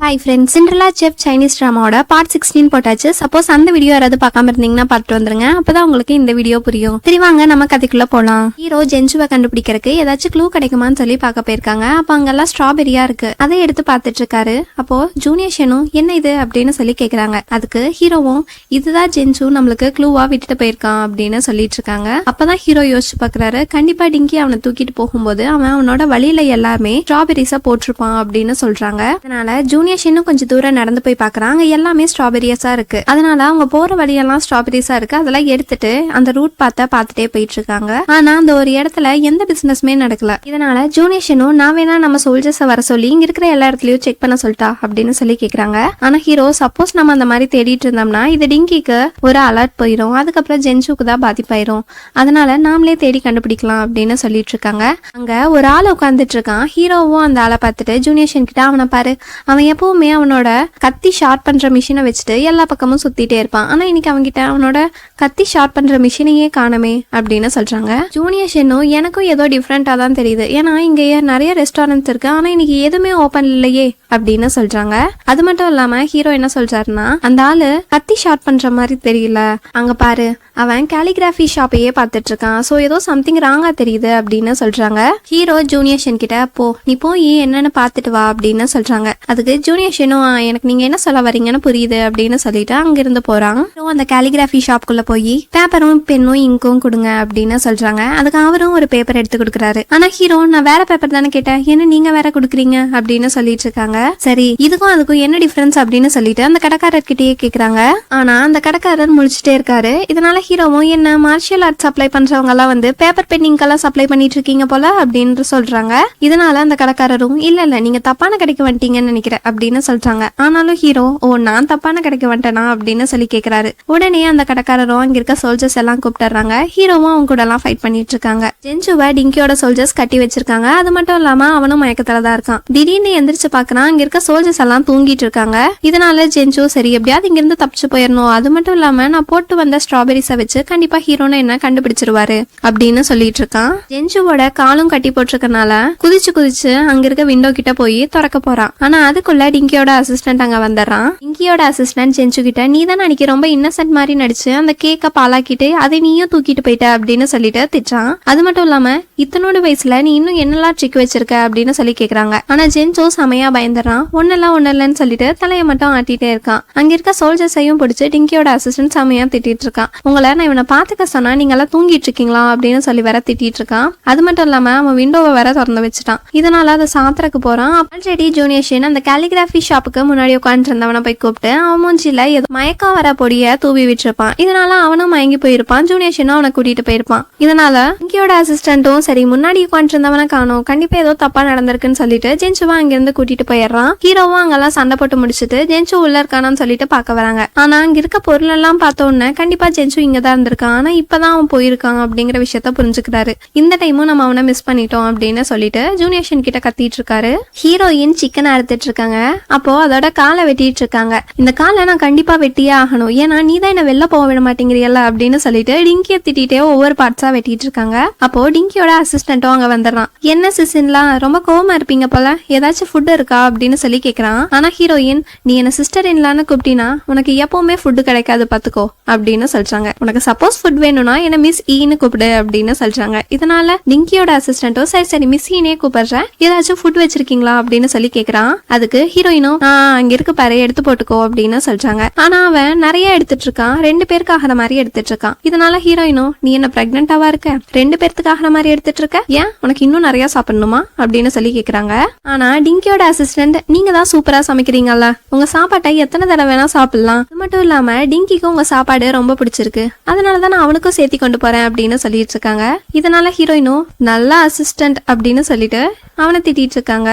Hi friends, Cinderella chef Chinese ட்ராமாவோட part 16 போட்டாச்சு. Suppose அந்த வீடியோ யாராவது பார்க்காம இருந்தீங்கன்னா பார்த்துட்டு வந்துருங்க. அப்பதான் உங்களுக்கு இந்த வீடியோ புரியும். சரி வாங்க நம்ம கதைக்குள்ள போலாம். ஹீரோ ஜென்சுவை கண்டுபிடிக்கிறதுக்கு ஏதாச்சும் க்ளூ கிடைக்குமான்னு சொல்லி பார்க்க போயிருக்காங்க. அப்ப அங்கெல்லாம் ஸ்ட்ராபெரியா இருக்கு. அதை எடுத்து பார்த்துட்டு இருக்காரு. அப்போ ஜூனியர் ஷெனும் என்ன இது அப்படின்னு சொல்லி கேக்குறாங்க. அதுக்கு ஹீரோவும் இதுதான் ஜென்சு நம்மளுக்கு க்ளூவா விட்டுட்டு போயிருக்கான் அப்படின்னு சொல்லிட்டு இருக்காங்க. அப்பதான் ஹீரோ யோசிச்சு பாக்குறாரு. கண்டிப்பா டிங்கி அவனை தூக்கிட்டு போகும்போது அவனோட வழியில எல்லாருமே ஸ்ட்ராபெரிஸா போட்டிருப்பான் அப்படின்னு சொல்றாங்க. அதனால ஜூனியர் ஷெனும் கொஞ்சம் தூரம் நடந்து போய் பாக்குறாங்க. அங்க எல்லாமே ஸ்ட்ராபெரிஸா இருக்கு. அதனால அவங்க போற வழியெல்லாம் ஸ்ட்ராபெரிஸா இருக்கு. அதெல்லாம் எடுத்துட்டு அந்த ரூட் பார்த்துட்டே போயிட்டு இருக்காங்க. ஆனா அந்த ஒரு இடத்துல எந்த பிசினஸ்மே நடக்கல. இதனால ஜூனியர் ஷெனும் நான் வேணா நம்ம சோல்ஜர்ஸை வர சொல்லி இங்க இருக்கிற எல்லா இடத்துலயும் செக் பண்ண சொல்லிட்டா அப்படின்னு சொல்லி கேக்குறாங்க. ஆனா ஹீரோ சப்போஸ் நம்ம அந்த மாதிரி தேடிட்டு இருந்தோம்னா இது டிங்கிக்கு ஒரு அலர்ட் போயிடும். அதுக்கப்புறம் ஜென்சுக்கு தான் பாதிப்பாயிரும். அதனால நாமளே தேடி கண்டுபிடிக்கலாம் அப்படின்னு சொல்லிட்டு இருக்காங்க. அங்க ஒரு ஆள் உட்காந்துட்டு இருக்கான். ஹீரோவும் அந்த ஆளை பார்த்துட்டு ஜூனியர் ஷென் கிட்ட அவனை பாரு, அவன் எப்பவுமே அவனோட கத்தி ஷார்ப் பண்ற மிஷினை வச்சுட்டு எல்லா பக்கமும் சுத்திட்டே இருப்பான். ஆனா இன்னைக்கு அவன்கிட்ட அவனோட கத்தி ஷார்ப் பண்ற மிஷினையே காணமே அப்படின்னு சொல்றாங்க. ஜூனியர் ஷென்னும் எனக்கும் ஏதோ டிஃப்ரெண்டா தான் தெரியுது. ஏன்னா இங்க நிறைய ரெஸ்டாரண்ட்ஸ் இருக்கு. ஆனா இன்னைக்கு எதுவுமே ஓபன் இல்லையே அப்படின்னு சொல்றாங்க. அது மட்டும் இல்லாம ஹீரோ என்ன சொல்றாருன்னா அந்த ஆளு கத்தி ஷார்ப் பண்ற மாதிரி தெரியல, அங்க பாரு அவன் கேலிகிராஃபி ஷாப்பையே பார்த்துட்டு இருக்கான். சோ ஏதோ சம்திங் ராங்கா தெரியுது அப்படின்னு சொல்றாங்க. ஹீரோ ஜூனியர் ஷென் கிட்ட போ நீ போய் என்னன்னு பாத்துட்டு வா அப்படின்னு சொல்றாங்க. அதுக்கு ஜூனியர் ஷெனும் எனக்கு நீங்க என்ன சொல்ல வரீங்கன்னு புரியுது அப்படின்னு சொல்லிட்டு அங்கிருந்து போறான். அந்த கேலிகிராஃபி ஷாப்குள்ள போய் பேப்பரும் பென்னும் இங்கும் கொடுங்க அப்படின்னு சொல்றாங்க. அதுக்கு அவரும் ஒரு பேப்பர் எடுத்து கொடுக்குறாரு. ஆனா ஹீரோ நான் வேற பேப்பர் தானே கேட்டேன், என்ன நீங்க வேற கொடுக்குறீங்க அப்படின்னு சொல்லிட்டு இருக்காங்க. சரி இதுக்கும் அதுக்கும் என்ன டிஃபரன்ஸ் அப்படின்னு சொல்லிட்டு அந்த கடைக்காரர்கிட்டயே கேக்குறாங்க. ஆனா அந்த கடைக்காரர் முழிச்சுட்டே இருக்காரு. இதனால ஹீரோவும் என்ன மார்ஷியல் ஆர்ட்ஸ் சப்ளை பண்றவங்க எல்லாம் வந்து பேப்பர் பென்னிங் எல்லாம் சப்ளை பண்ணிட்டு இருக்கீங்க போல அப்படின்னு சொல்றாங்க. இதனால அந்த கடைக்காரரும் இல்ல நீங்க தப்பான கடைக்கு வந்துட்டீங்கன்னு நினைக்கிறேன் அப்படின்னு சொல்றாங்க. ஆனாலும் ஹீரோ ஓ நான் தப்பான கடைக்கு வந்துட்டேனா அப்படின்னு சொல்லி கேக்குறாரு. உடனே அந்த கடைக்காரரும் அங்க இருக்க சோல்ஜர்ஸ் எல்லாம் கூப்பிட்டுறாங்க. ஹீரோவும் அவங்க கூட எல்லாம் ஃபைட் பண்ணிட்டு இருக்காங்க. ஜென்சுவை டிங்கியோட சோல்ஜர்ஸ் கட்டி வச்சிருக்காங்க. அது மட்டும் இல்லாம அவனும் மயக்கத்துல தான் இருக்கான். திடீர்னு எந்திரிச்சு பாக்குறான், அங்க இருக்க சோல்ஜர்ஸ் எல்லாம் தூங்கிட்டு இருக்காங்க. இதனால ஜென்சு சரி எப்படியாவது இங்க இருந்து தப்பிச்சு போயிடணும், அது மட்டும் இல்லாம நான் போட்டு வந்த ஸ்ட்ராபெரிஸை வச்சு கண்டிப்பா ஹீரோனை என்ன கண்டுபிடிச்சிருவாரு அப்படின்னு சொல்லிட்டு இருக்கான். ஜென்சுவோட காலும் கட்டி போட்டிருக்கனால குதிச்சு அங்க இருக்க விண்டோ கிட்ட போய் திறக்க போறான். ஆனா அதுக்குள்ள டிங்கியோட அசிஸ்டன்ட் அங்க வந்துடுறான். டிங்கியோட அசிஸ்டன்ட் ஜென்சு கிட்ட நீ தான் அன்னைக்கு ரொம்ப இன்னசென்ட் மாதிரி நடிச்சு அந்த கேக்க பாலாக்கிட்டு அதை நீயும் தூக்கிட்டு போயிட்ட அப்படின்னு சொல்லிட்டு திட்டான். அது மட்டும் இல்லாம இத்தனோட வயசுல நீ இன்னும் என்னெல்லாம் ட்ரிக் வச்சிருக்க அப்படின்னு சொல்லி கேக்குறாங்க. ஆனா ஜென்சு செமையா பயந்துறான். ஒன்னு இல்லன்னு சொல்லிட்டு தலையை மட்டும் ஆட்டிட்டே இருக்கான். அங்க இருக்க சோல்ஜர்ஸையும் பிடிச்சு டிங்கியோட அசிஸ்டன்ட் செமையா திட்டிட்டு இருக்கான். உங்களை நான் இவனை பாத்துக்க சொன்னா நீங்க எல்லாம் தூங்கிட்டு இருக்கீங்களா அப்படின்னு சொல்லி வேற திட்டிட்டு இருக்கான். அது மட்டும் இல்லாம அவன் விண்டோவை வேற திறந்து வச்சுட்டான். இதனால அதை சாத்திரக்கு போறான். ஆல்ரெடி ஜூனியர் ஷென் அந்த கேலிகிராஃபி ஷாப்புக்கு முன்னாடி உட்காந்து இருந்தவனை போய் கூப்பிட்டு அவன் மூஞ்சில ஏதோ மயக்கம் வர பொடிய தூவி விட்டுருப்பான். இதனால அவனும் மயங்கி போயிருப்பான். ஜூனியர் ஷெனும் அவனை கூட்டிட்டு போயிருப்பான். இதனால இங்கேயோட அசிஸ்டன்ட்டும் சரி முன்னாடி உட்காந்து இருந்தவனை காணும், கண்டிப்பா ஏதோ தப்பா நடந்திருக்குன்னு சொல்லிட்டு ஜென்சுவா அங்கிருந்து கூட்டிட்டு போயிடுறான். ஹீரோவும் அங்கெல்லாம் சண்டை போட்டு முடிச்சுட்டு ஜென்சு உள்ள இருக்கானான்னு சொல்லிட்டு பாக்க வராங்க. ஆனா அங்க இருக்க பொருள் எல்லாம் பார்த்த உடனே கண்டிப்பா ஜென்சு இங்கதான் இருந்திருக்கான். ஆனா இப்பதான் அவன் போயிருக்கான் அப்படிங்கிற விஷயத்த புரிஞ்சுக்கிறாரு. இந்த டைமும் நம்ம அவனை மிஸ் பண்ணிட்டோம் அப்படின்னு சொல்லிட்டு ஜூனியர் ஷென் கிட்ட கத்திட்டு இருக்காரு. ஹீரோயின் சிக்கன் அறுத்துட்டு இருக்காங்க. அப்போ அதோட காலை வெட்டிட்டு இருக்காங்க. இந்த காலை நான் கண்டிப்பா வெட்டியே ஆகணும், ஏன்னா நீ தான் என்ன வெளில போக விட மாட்டேங்கிறீல்ல அப்படின்னு சொல்லிட்டு டிங்கியை திட்டிட்டே ஒவ்வொரு பார்ட்ஸா வெட்டிட்டு இருக்காங்க. அப்போ டிங்கியோட அசிஸ்டன்ட்டும் அங்க வந்துடுறான். என்ன சிசின்லாம் ரொம்ப கோவமா இருப்பீங்க போல, ஏதாச்சும் ஃபுட் இருக்கா அப்படின்னு சொல்லி கேக்குறான். ஆனா ஹீரோயின் நீ என்ன சிஸ்டர் இன்லான்னு கூப்பிட்டினா உனக்கு எப்பவுமே ஃபுட் கிடைக்காது பாத்துக்கோ அப்படின்னு சொல்றாங்க. உனக்கு சப்போஸ் ஃபுட் வேணும்னா என்ன மிஸ் ஈன்னு கூப்பிடு அப்படின்னு சொல்றாங்க. இதனால டிங்கியோட அசிஸ்டன்ட்டும் சரி மிஸ் ஈனே கூப்பிடுறேன், ஏதாச்சும் ஃபுட் வச்சிருக்கீங்களா அப்படின்னு சொல்லி கேக்குறான். அதுக்கு ஹீரோயினும் அங்க இருக்கு பாரு எடுத்து போட்டுக்கோ அப்படின்னு சொல்றாங்க. ஆனா அவன் நிறைய எடுத்துட்டு இருக்கான். 2 பேருக்கு ஆகிற மாதிரி எடுத்துட்டு இருக்கான். இதனால ஹீரோயினும் நீ என்ன பிரெக்னென்டாவா இருக்க, 2 பேருக்கு ஆகிற மாதிரி எடுத்துட்டு இருக்க, ஏன் உனக்கு இன்னும் நிறைய சாப்பிடணுமா அப்படின்னு சொல்லி கேக்குறாங்க. ஆனா டிங்கியோட அசிஸ்டன்ட் நீங்க தான் சூப்பரா சமைக்கிறீங்கல்ல, உங்க சாப்பாட்டை எத்தனை தடவை வேணா சாப்பிடலாம், அது மட்டும் இல்லாம டிங்கிக்கும் உங்க சாப்பாடு ரொம்ப பிடிச்சிருக்கு, அதனாலதான் நான் அவனுக்கும் சேர்த்தி கொண்டு போறேன் அப்படின்னு சொல்லிட்டு இருக்காங்க. இதனால ஹீரோயினும் நல்ல அசிஸ்டன்ட் அப்படின்னு சொல்லிட்டு அவனை திட்டிட்டு இருக்காங்க.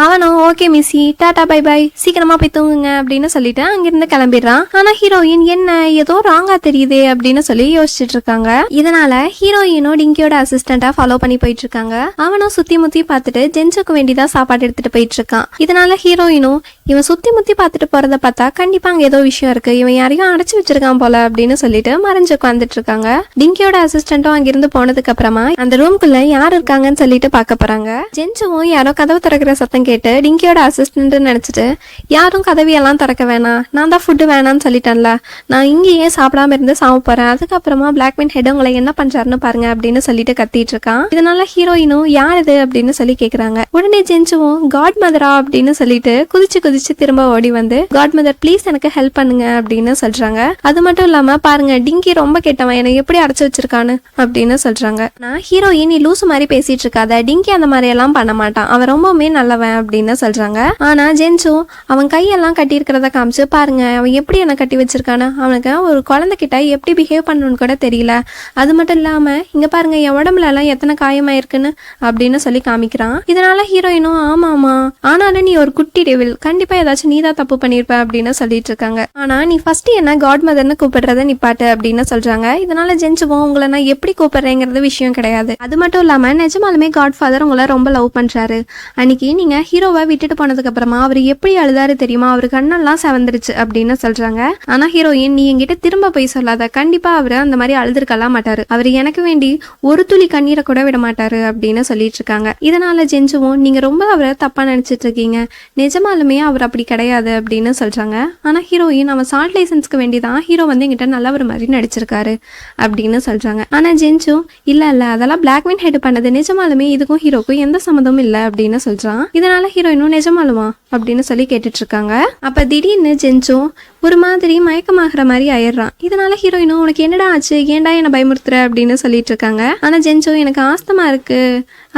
அவனும் ஓகே மிஸ்ஸி டாடா பை பை சீக்கிரமா போய் தூங்குங்க அப்படின்னு சொல்லிட்டு அங்கிருந்து கிளம்பிடுறான். ஆனா ஹீரோயின் என்ன ஏதோ ராங்கா தெரியுதே அப்படின்னு சொல்லி யோசிச்சுட்டு இருக்காங்க. இதனால ஹீரோயினும் டிங்கியோட அசிஸ்டண்டா ஃபாலோ பண்ணி போயிட்டு இருக்காங்க. அவனும் சுத்தி முத்தி பார்த்துட்டு ஜென்சுக்கு வேண்டிதான் சாப்பாடு எடுத்துட்டு போயிட்டு இருக்கான். இதனால ஹீரோயினும் இவன் சுத்தி முத்தி பார்த்துட்டு போறத பார்த்தா கண்டிப்பா அங்க ஏதோ விஷயம் இருக்கு, இவன் யாரையும் அடைச்சு வச்சிருக்கான் போல அப்படின்னு சொல்லிட்டு மறைஞ்சு உட்காந்துட்டு இருக்காங்க. டிங்கியோட அசிஸ்டன்ட்டும் அங்கிருந்து போனதுக்கு அப்புறமா அந்த ரூம்குள்ள யார் இருக்காங்கன்னு சொல்லிட்டு பாக்க போறாங்க. ஜென்சுவும் யாரோ கதவு திறக்கிற சத்தம் சத்தம் கேட்டு டிங்கியோட அசிஸ்டன்ட் நினைச்சிட்டு யாரும் கதவியெல்லாம் திறக்க வேணாம், நான் தான் ஃபுட்டு வேணாம்னு சொல்லிட்டேன்ல, நான் இங்கேயே சாப்பிடாம இருந்து சாம போறேன், அதுக்கப்புறமா பிளாக்மேன் ஹெட் உங்களை என்ன பண்றாருன்னு பாருங்க அப்படின்னு சொல்லிட்டு கத்திட்டு இருக்கான். இதனால ஹீரோயினும் யார் இது அப்படின்னு சொல்லி கேக்குறாங்க. உடனே ஜென்சுவும் காட் மதரா அப்படின்னு சொல்லிட்டு குதிச்சு திரும்ப ஓடி வந்து காட் மதர் ப்ளீஸ் எனக்கு ஹெல்ப் பண்ணுங்க அப்படின்னு சொல்றாங்க. அது மட்டும் இல்லாம பாருங்க டிங்கி ரொம்ப கெட்டவன், என்னை எப்படி அடைச்சு வச்சிருக்கான்னு அப்படின்னு சொல்றாங்க. நான் ஹீரோயின் நீ லூசு மாதிரி பேசிட்டு இருக்காத, டிங்கி அந்த மாதிரி எல்லாம் பண்ண மாட்டான், அவன் ரொம்பவுமே நல்லவன் அப்படின்னு சொல்றாங்க. ஆனா ஜென்சு அவன் கையெல்லாம் கட்டி இருக்கிறத காமிச்சு பாருங்க அவன் எப்படி என்ன கட்டி வச்சிருக்கானு, அவனுக்கு ஒரு குழந்தைகிட்ட எப்படி பிஹேவ் பண்ணணும்னு கூட தெரியல, அது மட்டும் இல்லாம இங்க பாருங்க என் உடம்புல எல்லாம் எத்தனை காயமாயிருக்குன்னு அப்படின்னு சொல்லி காமிக்கிறான். இதனால ஹீரோயினும் ஆமா ஆனாலும் நீ ஒரு குட்டி டெவில், கண்டிப்பா ஏதாச்சும் நீதான் தப்பு பண்ணிருப்ப அப்படின்னு சொல்லிட்டு இருக்காங்க. ஆனா நீ ஃபர்ஸ்ட் என்ன காட் மதர்னு கூப்பிடுறத நிப்பாட்டு அப்படின்னு சொல்றாங்க. இதனால ஜென்சுவும் உங்களை நான் எப்படி கூப்பிடுறேங்கிறது விஷயம் கிடையாது, அது மட்டும் இல்லாம நிஜமாலுமே காட் ஃபாதர் உங்களை ரொம்ப லவ் பண்றாரு, அன்னைக்கு நீங்க ஹீரோவை விட்டுட்டு போனதுக்கு அப்புறமா அவர் எப்படி அழுதாரு தெரியுமா, அவரு கண்ணெல்லாம் செவந்துருச்சு அப்படின்னு சொல்றாங்க. ஆனா ஹீரோயின் நீ என்கிட்ட திரும்ப போய் சொல்லாத, கண்டிப்பா அவரு அந்த மாதிரி அழுதுருக்கலாம் மாட்டாரு, அவர் எனக்கு வேண்டி ஒரு துளி கண்ணீரை கூட விட மாட்டாரு அப்படின்னு சொல்லிட்டு இருக்காங்க. இதனால ஜென்சுவும் நீங்க ரொம்ப அவரை தப்பா நினைச்சிட்டு இருக்கீங்க, நிஜமாலுமே அவர் அப்படி கிடையாது அப்படின்னு சொல்றாங்க. ஆனா ஹீரோயின் அவன் சால்ட் லைசன்ஸ்க்கு வேண்டிதான் ஹீரோ வந்து என்கிட்ட நல்லவர் மாதிரி நடிச்சிருக்காரு அப்படின்னு சொல்றாங்க. ஆனா ஜென்சு இல்ல அதெல்லாம் பிளாக்மேன் ஹெட் பண்ணது, நிஜமாலுமே இதுக்கும் ஹீரோக்கும் எந்த சம்மந்தமும் இல்ல அப்படின்னு சொல்றான். இதனால ஹீரோயினும் நிஜமாலுமா அப்படின்னு சொல்லி கேட்டுட்டு இருக்காங்க. அப்ப திடீர்னு ஜென்சு ஒரு மாதிரி மயக்கமாகற மாதிரி ஆயிடுறான். இதனால ஹீரோயினும் உனக்கு என்னடா ஆச்சு, ஏன்டா என்ன பயமுறுத்துற அப்படின்னு சொல்லிட்டு இருக்காங்க. ஆனா ஜென்சு எனக்கு ஆஸ்தமா இருக்கு,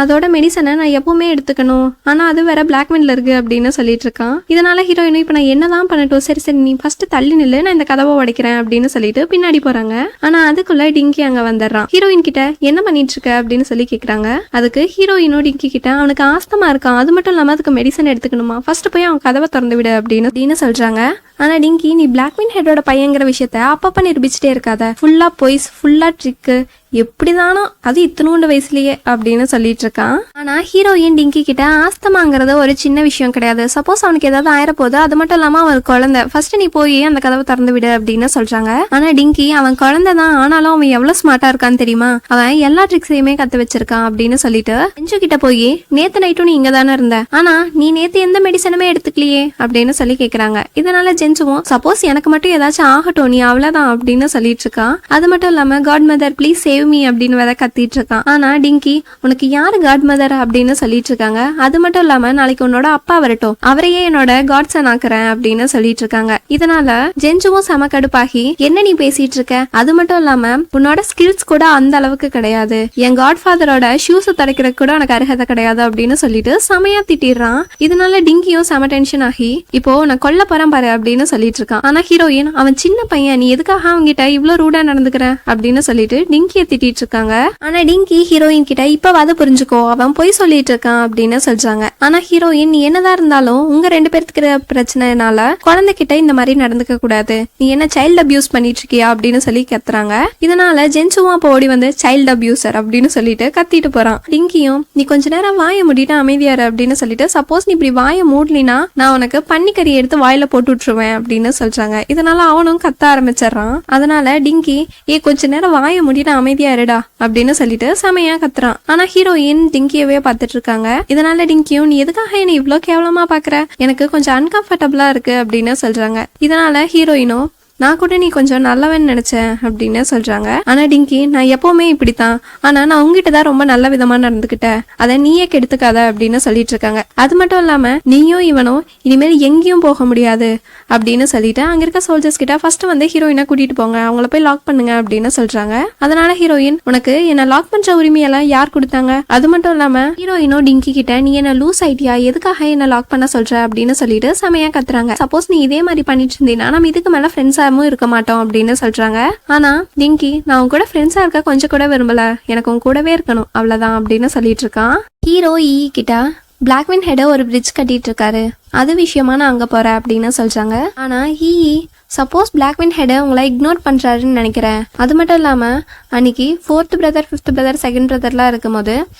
அதோட மெடிசனை நான் எப்பவுமே எடுத்துக்கணும், ஆனா அது வேற பிளாக்மெயில்ல இருக்கு அப்படின்னு சொல்லிட்டு இருக்கான். இதனால ஹீரோயினும் இப்ப நான் என்னதான் பண்ணட்டும், சரி நீ ஃபர்ஸ்ட் தள்ளி நில்லு, நான் இந்த கதவை உடைக்கிறேன் அப்படின்னு சொல்லிட்டு பின்னாடி போறாங்க. ஆனா அதுக்குள்ள டிங்கி அங்க வந்துடுறான். ஹீரோயின் கிட்ட என்ன பண்ணிட்டு இருக்க அப்படின்னு சொல்லி கேக்குறாங்க. அதுக்கு ஹீரோயினும் டிங்கி கிட்ட அவனுக்கு ஆஸ்தமா இருக்கான், அது மட்டும் இல்லாம அதுக்கு மெடிசன் எடுத்துக்கணுமா, ஃபர்ஸ்ட் போய் அவன் கதவை திறந்து விடு அப்படின்னு சொல்றாங்க. ஆனா டிங்கி நீ பிளாக்மேன் ஹெட்டோட பையங்கிற விஷயத்த அப்பப்ப நிரூபிச்சுட்டே இருக்காத, ஃபுல்லா பொய்ஸ் ஃபுல்லா ட்ரிக்கு எப்படிதானோ அது இத்தனூண்டு வயசுலயே அப்படின்னு சொல்லிட்டு இருக்கான். ஆனா ஹீரோயின் டிங்கி கிட்ட ஆஸ்தமாங்கிறது ஒரு சின்ன விஷயம் கிடையாது, சப்போஸ் அவனுக்கு ஏதாவது ஆயிரப்போகுது, அது மட்டும் இல்லாம அவன் குழந்தை, ஃபர்ஸ்ட் நீ போய் அந்த கதவை திறந்து விடு அப்படின்னு சொல்றாங்க. ஆனா டிங்கி அவன் குழந்தை தான், ஆனாலும் அவன் எவ்வளவு ஸ்மார்ட்டா இருக்கான்னு தெரியுமா, அவன் எல்லா ட்ரிக்ஸையுமே கத்து வச்சிருக்கான் அப்படின்னு சொல்லிட்டு ஜென்சு கிட்ட போய் நேத்து நைட்டும் நீ இங்க தானே இருந்த, ஆனா நீ நேத்து எந்த மெடிசனுமே எடுத்துக்கலையே அப்படின்னு சொல்லி கேக்குறாங்க. இதனால ஜென்சுவும் சப்போஸ் எனக்கு மட்டும் ஏதாச்சும் ஆகட்டும், நீ அவ்வளவுதான் அப்படின்னு சொல்லிட்டு இருக்கான். அது மட்டும் இல்லாம God mother please save me அப்படின்னு வேற கத்திட்டு இருக்கான். ஆனா டிங்கி உனக்கு யாரு காட் மதர் அப்படின்னு சொல்லிட்டு இருக்காங்க. அது மட்டும் இல்லாம நாளைக்கு உன்னோட அப்பா வரட்டும், அவரையே என்னோட காட்சன் ஆக்குறேன் அப்படின்னு சொல்லிட்டு இருக்காங்க. இதனால ஜென்சுவும் செம கடுப்பாகி என்ன நீ பேசிட்டு இருக்க, அது மட்டும் இல்லாம உன்னோட ஸ்கில்ஸ் கூட அந்த அளவுக்கு கிடையாது, என் காட் ஃபாதரோட ஷூஸ் தடைக்கிறதுக்கு கூட உனக்கு அருகதை கிடையாது அப்படின்னு சொல்லிட்டு செமையா திட்டிடுறான். இதனால டிங்கியும் செம டென்ஷன் ஆகி இப்போ நான் கொல்ல போறேன் பாரு அப்படின்னு சொல்லிட்டு இருக்கான். ஆனா ஹீரோயின் அவன் சின்ன பையன், நீ எதுக்காக அவங்கிட்ட இவ்வளவு ரூடா நடந்துக்கிற அப்படின்னு சொல்லிட்டு டிங்கியை திட்டிட்டு இருக்காங்க. ஆனா டிங்கி ஹீரோயின் கிட்ட இப்பவாது புரிஞ்சுக்கோ, அவன் போய் சொல்லிட்டு இருக்கான் அப்படின்னு சொல்றாங்க. ஆனா ஹீரோயின் நீ என்னதான் இருந்தாலும் உங்க ரெண்டு பேருக்கு பிரச்சனைனால குழந்தைகிட்ட இந்த மாதிரி நடந்துக்க கூடாது, நீ என்ன சைல்டு அபியூஸ் பண்ணிட்டு இருக்கியா அப்படின்னு சொல்லி கத்துறாங்க. இதனால ஜென்சுவும் அப்ப ஓடி வந்து சைல்டு அபியூசர் அப்படின்னு சொல்லிட்டு கத்திட்டு போறான். டிங்கியும் நீ கொஞ்ச நேரம் வாய மூடிட்டு அமைதியாரு அப்படின்னு சொல்லிட்டு சப்போஸ் நீ இப்படி வாய மூடலினா நான் உனக்கு பன்னிக்கறி எடுத்து வாயில போட்டு விட்டுருவேன் அப்படின்னு சொல்றாங்க. இதனால அவனும் கத்த ஆரம்பிச்சிடறான். அதனால டிங்கி கொஞ்ச நேரம் வாய மூடிட்டு அமைதியா இருடா அப்படின்னு சொல்லிட்டு செமையா கத்துறான். ஆனா ஹீரோயின் டிங்கியவே பார்த்துட்டு இருக்காங்க. இதனால டிங்கியும் நீ எதுக்காக என்ன இவ்வளவு கேவலமா பாக்குற, எனக்கு கொஞ்சம் அன்கம்ஃபர்டபுளா இருக்கு அப்படின்னு சொல்றாங்க. இதனால ஹீரோயினும் நான் கூட நீ கொஞ்சம் நல்லவன் நினைச்சேன் அப்படின்னு சொல்றாங்க. ஆனா டிங்கி நான் எப்பவுமே இப்படித்தான், ஆனா நான் உங்ககிட்ட தான் ரொம்ப நல்ல விதமா நடந்துக்கிட்டேன், அதை நீயே கெடுத்துக்காத அப்படின்னு சொல்லிட்டு இருக்காங்க. அது மட்டும் இல்லாம நீயும் இவனும் இனிமேல் எங்கேயும் போக முடியாது அப்படின்னு சொல்லிட்டு அங்க இருக்க சோல்ஜர்ஸ் கிட்ட ஃபர்ஸ்ட் வந்து ஹீரோயினை கூட்டிட்டு போங்க, அவங்கள போய் லாக் பண்ணுங்க அப்படின்னு சொல்றாங்க. அதனால ஹீரோயின் உனக்கு என்ன லாக் பண்ற உரிமையெல்லாம் யார் கொடுத்தாங்க, அது மட்டும் இல்லாம ஹீரோயினோ டிங்கி கிட்ட நீ என்ன லூஸ் ஐடியா, எதுக்காக என்ன லாக் பண்ண சொல்ற அப்படின்னு சொல்லிட்டு செமையா கத்துறாங்க. சப்போஸ் நீ இதே மாதிரி பண்ணிட்டு இருந்தீங்கன்னா நம்ம இதுக்கு மேல ஃப்ரெண்ட்ஸா இருக்க மாட்டோம் அப்படின்னு சொல்றாங்க. ஆனா டிங்கி நான் உன் கூட ஃப்ரெண்ட்ஸா இருக்க கொஞ்சம் கூட விரும்பல, எனக்கு உன் கூடவே இருக்கணும் அவ்வளவுதான் அப்படின்னு சொல்லிட்டு இருக்கான். ஹீரோ கிட்ட பிளாக்மேன் ஹெட் ஒரு பிரிட்ஜ் கட்டிட்டு இருக்காரு, அது விஷயமா நான் அங்க போறேன் அப்படின்னு சொல்றாங்க. ஆனா சப்போஸ் பிளாக்வின் ஹெட் உங்களை இக்னோர் பண்றாருன்னு நினைக்கிறேன். அது மட்டும் இல்லாம அன்னைக்கு 4th brother 5th brother 2nd பிரதர்லாம் இருக்கும்போது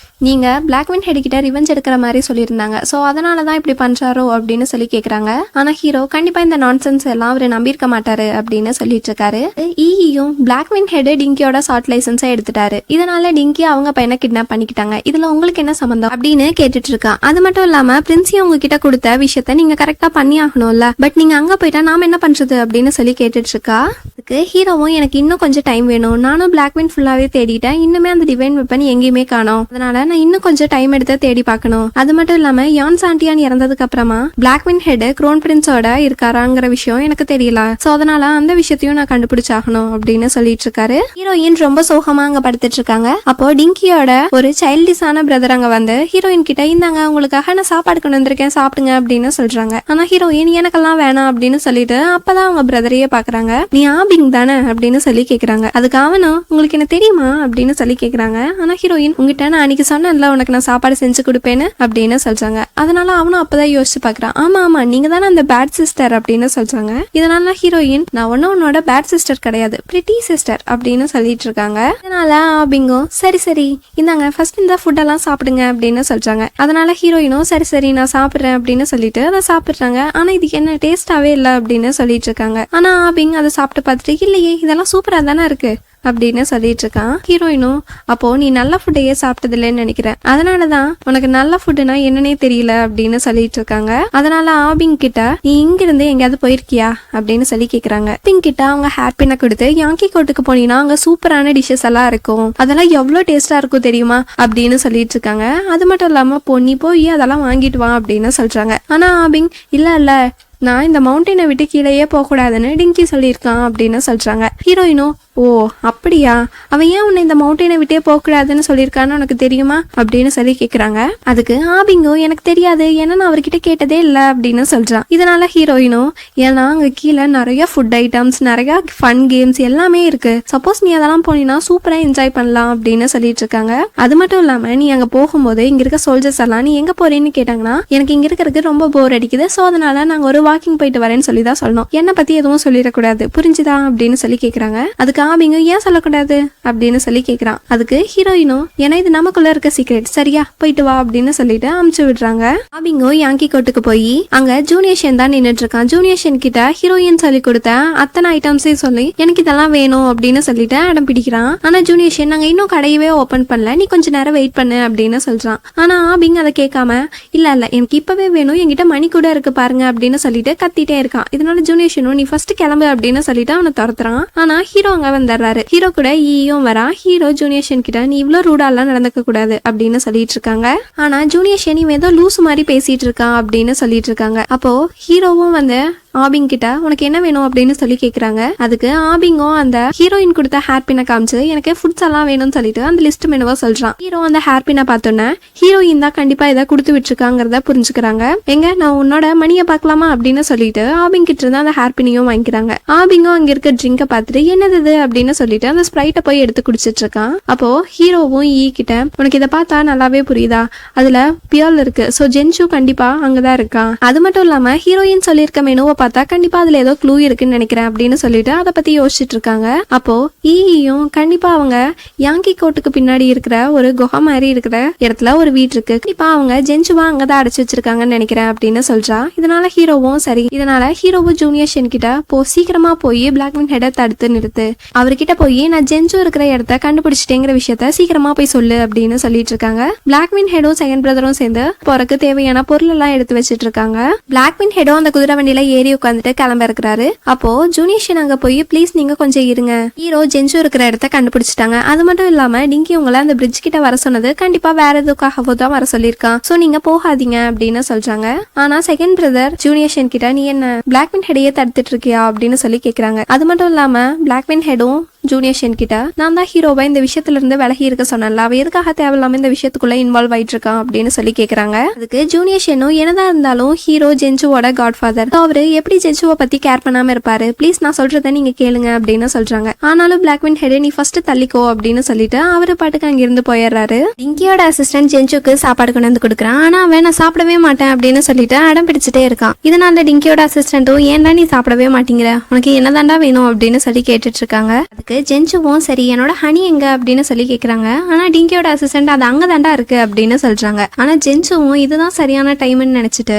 நீங்க பிளாக்வின் ஹெட் கிட்ட ரிவெஞ்ச் எடுக்கிற மாதிரி சொல்லியிருந்தாங்க. ஸோ அதனாலதான் இப்படி பண்றாரோ அப்படின்னு சொல்லி கேக்குறாங்க. ஆனா ஹீரோ கண்டிப்பா இந்த நான்சென்ஸ் எல்லாம் அவரு நம்பியிருக்க மாட்டாரு அப்படின்னு சொல்லிட்டு இருக்காரு. ஈயும் பிளாக்வின் ஹெட் டிங்கியோட ஷார்ட் லைசன்ஸை எடுத்துட்டாரு. இதனால டிங்கி அவங்க பையனை கிட்னாப் பண்ணிக்கிட்டாங்க. இதுல உங்களுக்கு என்ன சம்பந்தம் அப்படின்னு கேட்டுட்டு இருக்கா. அது மட்டும் இல்லாம பிரின்சி உங்ககிட்ட கொடுத்த விஷயத்த நீங்க கரெக்டா பண்ணி ஆகணும்ல, பட் நீங்க அங்க போயிட்டா நாம என்ன பண்றது அப்படின்னு சொல்லி கேட்டுட்டு இருக்கா. அதுக்கு ஹீரோவும் எனக்கு இன்னும் கொஞ்சம் டைம் வேணும், நானும் பிளாக்வின் ஃபுல்லாவே தேடிட்டேன், இன்னுமே அந்த டிவைன் வெப்பன் எங்கேயுமே காணோம், அதனால நான் இன்னும் கொஞ்சம் டைம் எடுத்து தேடி பார்க்கணும். அது மட்டும் இல்லாம யான் சாண்டியான் இறந்ததுக்கு அப்புறமா பிளாக்வின் ஹெட் க்ரோன் பிரின்ஸோட இருக்காராங்கிற விஷயம் எனக்கு தெரியல. சோ அதனால அந்த விஷயத்தையும் நான் கண்டுபிடிச்சாகணும் அப்படின்னு சொல்லிட்டு இருக்காரு. ஹீரோயின் ரொம்ப சோகமா அங்க படுத்துட்டு இருக்காங்க. அப்போ டிங்கியோட ஒரு சைல்டிஷான பிரதர் அங்க வந்து ஹீரோயின் கிட்ட இந்தாங்க உங்களுக்காக நான் சாப்பாடு கொண்டு வந்திருக்கேன் சாப்பிடுங்க அப்படின்னு சொல்றாங்க. ஆனா ஹீரோயின் எனக்கெல்லாம் வேணாம் அப்படின்னு சொல்லிட்டு அப்பதான் அவங்க பிரதரையே பாக்குறாங்க. நீ ஆபிங் தானே அப்படின்னு சொல்லி கேக்குறாங்க. அதுக்கு அவனும் உங்களுக்கு என்ன தெரியுமா அப்படின்னு சொல்லி கேக்குறாங்க. ஆனா ஹீரோயின் உங்ககிட்ட நான் அன்னைக்கு சொன்னேன்ல உனக்கு நான் சாப்பாடு செஞ்சு கொடுப்பேன்னு அப்படின்னு சொல்றாங்க. அதனால அவனும் அப்பதான் யோசிச்சு பாக்குறான். ஆமா ஆமா நீங்க தானே அந்த பேட் சிஸ்டர் அப்படின்னு சொல்றாங்க. இதனால ஹீரோயின் நான் ஒன்னும் உன்னோட பேட் சிஸ்டர் கிடையாது, பிரிட்டி சிஸ்டர் அப்படின்னு சொல்லிட்டு இருக்காங்க. அதனால ஆபிங்கும் சரி சரி இந்தாங்க ஃபர்ஸ்ட் இந்த ஃபுட் எல்லாம் சாப்பிடுங்க அப்படின்னு சொல்றாங்க. அதனால ஹீரோயினும் சரி சரி நான் சாப்பிடுறேன் அப்படின்னு சொல்லிட்டு அதை சாப்பிடுறாங்க. ஆனா இதுக்கு என்ன டேஸ்டாவே இல்லை அப்படின்னு சொல்லிட்டு இருக்காங்க. ஆனா ஆபிங் அதை சாப்பிட்டு பார்த்துட்டு இல்லையே இதெல்லாம் சூப்பரா தானே இருக்கு அப்படின்னு சொல்லிட்டு இருக்கான். ஹீரோயினும் அப்போ நீ நல்ல ஃபுட்டையே சாப்பிட்டது இல்லைன்னு நினைக்கிறேன், அதனாலதான் உனக்கு நல்ல ஃபுட்டுனா என்னன்னே தெரியல அப்படின்னு சொல்லிட்டு இருக்காங்க. அதனால ஆபிங் கிட்ட நீ இங்க இருந்து எங்கேயாவது போயிருக்கியா அப்படின்னு சொல்லி கேக்குறாங்க. பிங் கிட்ட அவங்க ஹேப்பினை கொடுத்து யாங்கி கோட்டுக்கு போனீங்கன்னா அங்க சூப்பரான டிஷ்ஷஸ் எல்லாம் இருக்கும், அதெல்லாம் எவ்வளவு டேஸ்டா இருக்கும் தெரியுமா அப்படின்னு சொல்லிட்டு இருக்காங்க. அது மட்டும் இல்லாம பொன்னி போய் அதெல்லாம் வாங்கிட்டு வா அப்படின்னு சொல்றாங்க. ஆனா ஆபிங் இல்ல நான் இந்த மவுண்டனை விட்டு கீழேயே போக கூடாதுன்னு டிங்கி சொல்லியிருக்கான் அப்படின்னு சொல்றாங்க. ஹீரோயினும் ஓ அப்படியா, அவன் ஏன் உன்னை இந்த மவுண்டனை விட்டே போக கூடாதுன்னு சொல்லியிருக்கான்னு உனக்கு தெரியுமா அப்படின்னு சொல்லி கேக்குறாங்க. அதுக்கு ஆபிங்கும் எனக்கு தெரியாது, ஏன்னா நான் அவர்கிட்ட கேட்டதே இல்லை அப்படின்னு சொல்றான். இதனால ஹீரோயினும் ஏன்னா அங்க கீழே நிறைய ஃபுட் ஐட்டம்ஸ் நிறைய ஃபன் கேம்ஸ் எல்லாமே இருக்கு, சப்போஸ் நீ அதெல்லாம் போனீங்கன்னா சூப்பரா என்ஜாய் பண்ணலாம் அப்படின்னு சொல்லிட்டு இருக்காங்க. அது மட்டும் இல்லாம நீ அங்க போகும்போது இங்க இருக்க சோல்ஜர்ஸ் எல்லாம் நீ எங்க போறேன்னு கேட்டாங்கன்னா எனக்கு இங்க இருக்கிறதுக்கு ரொம்ப போர் அடிக்குது, சோ அதனால நாங்க ஒரு வாக்கிங் போயிட்டு வரேன்னு சொல்லி தான் சொல்லணும், என்னை பத்தி எதுவும் சொல்லிடக்கூடாது புரிஞ்சுதா அப்படின்னு சொல்லி கேக்குறாங்க. அதுக்கு ஆபிங்க ஏன் சொல்லக்கூடாது அப்படின்னு சொல்லி கேக்குறான். அதுக்கு ஹீரோயினும் ஏன்னா இது நமக்குள்ள இருக்க சீக்ரெட், சரியா போயிட்டு வா அப்படின்னு சொல்லிட்டு அமுச்சு விடுறாங்க. ஆபிங்கோ யாங்கி கோட்டுக்கு போய் அங்க ஜூனியர்ஷன் தான் நின்றுட்டு இருக்கான். ஜூனியர்ஷன் கிட்ட ஹீரோயின் சொல்லி கொடுத்த அத்தனை ஐட்டம்ஸையும் சொல்லி எனக்கு இதெல்லாம் வேணும் அப்படின்னு சொல்லிட்டு அடம் பிடிக்கிறான். ஆனா ஜூனியர்ஷன் நாங்க இன்னும் கடையவே ஓபன் பண்ணல, நீ கொஞ்ச நேரம் வெயிட் பண்ணு அப்படின்னு சொல்றான். ஆனா ஆபிங் அதை கேட்காம இல்ல எனக்கு இப்பவே வேணும், என்கிட்ட மணி கூட இருக்கு பாருங்க அப்படின்னு சொல்லிட்டு கத்திட்டே இருக்கான். இதனால ஜூனியர்ஷனும் நீ ஃபர்ஸ்ட் கிளம்பு அப்படின்னு சொல்லிட்டு அவனை துரத்துறான். ஆனா ஹீரோ அங்க வந்துடுறாரு. ஹீரோ கூட ஈயும் வரா. ஹீரோ ஜூனியர்ஷன் கிட்ட நீ இவ்வளவு ரூடாலாம் நடந்துக்க கூடாது அப்படின்னு சொல்லிட்டு இருக்காங்க. ஆனா ஜூனியர்ஷன் இவன் ஏதோ லூஸ் மாதிரி பேசிட்டு இருக்கான் அப்படின்னு சொல்லிட்டு இருக்காங்க. அப்போ ஹீரோவும் வந்து ஆபிங் கிட்ட உனக்கு என்ன வேணும் அப்படின்னு சொல்லி கேக்குறாங்க. அதுக்கு ஆபிங்கும் அந்த ஹீரோயின் கொடுத்த ஹேர் பின்னை காமிச்சு எனக்கு ஃபுட்ஸ் எல்லாம் வேணும்னு சொல்லிட்டு அந்த லிஸ்ட் மெனுவா சொல்றான். ஹீரோ அந்த ஹேர் பின்னை பார்த்தோன்னே ஹீரோயின் தான் கண்டிப்பா இதை கொடுத்து விட்டுருக்காங்கிறத புரிஞ்சுக்கிறாங்க. எங்க நான் உன்னோட மணியை பார்க்கலாமா அப்படின்னு சொல்லிட்டு ஆபிங் கிட்ட இருந்து அந்த ஹேர் பின்னையும் வாங்கிக்கிறாங்க. ஆபிங்கும் அங்க இருக்க ட்ரிங்கை பார்த்துட்டு என்னது அப்படின்னு சொல்லிட்டு அந்த ஸ்ப்ரைட்டை போய் எடுத்து குடிச்சிட்டு இருக்கான். அப்போ ஹீரோவும் ஈ கிட்ட உனக்கு இதை பார்த்தா நல்லாவே புரியுதா, அதுல பியல் இருக்கு, சோ ஜென்ஷு கண்டிப்பா அங்கதான் இருக்கான். அது மட்டும் இல்லாம ஹீரோயின் சொல்லியிருக்க மெனுவை பார்த்தா கண்டிப்பா அதுல ஏதோ க்ளூ இருக்குன்னு நினைக்கிறேன் அப்படின்னு சொல்லிட்டு அதை பத்தி யோசிச்சுட்டு இருக்காங்க. அப்போ ஈயும் கண்டிப்பா அவங்க யாங்கி கோட்டுக்கு பின்னாடி இருக்கிற ஒரு குகை மாதிரி இருக்கிற இடத்துல ஒரு வீடு இருக்கு, கண்டிப்பா அவங்க ஜென்சுவா அங்கதான் அடைச்சு வச்சிருக்காங்கன்னு நினைக்கிறேன் அப்படின்னு சொல்றா. இதனால ஹீரோவும் சரி, இதனால ஹீரோவும் ஜூனியர்ஷன் கிட்ட சீக்கிரமா போய் பிளாக்வின் ஹெட்டை தடுத்து நிறுத்து, அவர்கிட்ட போய் நான் ஜென்சு இருக்கிற இடத்த கண்டுபிடிச்சிட்டேங்கிற விஷயத்த சீக்கிரமா போய் சொல்லு அப்படின்னு சொல்லிட்டு இருக்காங்க. பிளாக்வின் ஹெடும் செகண்ட் பிரதரும் சேர்ந்து போறக்கு தேவையான பொருள் எல்லாம் எடுத்து வச்சிட்டு இருக்காங்க. பிளாக்வின் ஹெடும் அந்த குதிரை வண்டியில ஏறி உட்காந்துட்டு கிளம்ப இருக்கிறாரு. அப்போ ஜூனியர்ஷன் அங்க போய் ப்ளீஸ் நீங்க கொஞ்சம் இருங்க, ஹீரோ ஜென்சு இருக்கிற இடத்த கண்டுபிடிச்சிட்டாங்க, அது மட்டும் இல்லாம டிங்கி உங்களை அந்த பிரிட்ஜ் கிட்ட வர சொன்னது கண்டிப்பா வேற எதுக்காகவோ தான் வர சொல்லியிருக்கான், சோ நீங்க போகாதீங்க அப்படின்னு சொல்றாங்க. ஆனா செகண்ட் பிரதர் ஜூனியர்ஷன் கிட்ட நீ என்ன பிளாக்வின் ஹெடையே தடுத்துட்டு இருக்கியா அப்படின்னு சொல்லி கேக்குறாங்க. அது மட்டும் இல்லாம பிளாக்வின் ஹெடும் ஜூனியர் ஷென் கிட்ட, நான் தான் ஹீரோவை இந்த விஷயத்துல இருந்து விலகி இருக்க சொன்னல, அவ எதுக்காக தேவையில்லாம இந்த விஷயத்துக்குள்ள இன்வால்வ் ஆயிட்டு இருக்கான் அப்படின்னு சொல்லி கேக்குறாங்க. அதுக்கு ஜூனியர் ஷென்னும், என்னதான் இருந்தாலும் ஹீரோ ஜென்சுவோட காட்ஃபாதர், அவரு எப்படி ஜென்சுவை பத்தி கேர் பண்ணாம இருப்பாரு, ப்ளீஸ் நான் சொல்றத நீங்க கேளுங்க அப்படின்னு சொல்றாங்க. ஆனாலும் பிளாக்வின் ஹெட் நீ ஃபர்ஸ்ட் தள்ளிக்கோ அப்படின்னு சொல்லிட்டு அவரு பாட்டுக்கு அங்கிருந்து போயிடுறாரு. டிங்கியோட அசிஸ்டன்ட் ஜென்சுக்கு சாப்பாடு கொண்டு வந்து கொடுக்குறான். ஆனா அவன் நான் சாப்பிடவே மாட்டேன் அப்படின்னு சொல்லிட்டு அடம் பிடிச்சிட்டே இருக்கான். இதனால டிங்கியோட அசிஸ்டன்ட்டும், ஏன்டா நீ சாப்பிடவே மாட்டேங்கிற, உனக்கு என்னதாண்டா வேணும் அப்படின்னு சொல்லி கேட்டுட்டு இருக்காங்க. அதுக்கு ஜென்சுவும், சரி என்னோட ஹனி எங்க அப்படின்னு சொல்லி கேக்குறாங்க. ஆனா டிங்கியோட அசிஸ்டன்ட் அது அங்கதாண்டா இருக்கு அப்படின்னு சொல்றாங்க. ஆனா ஜென்சுவும் இதுதான் சரியான டைம்னு நினைச்சிட்டு,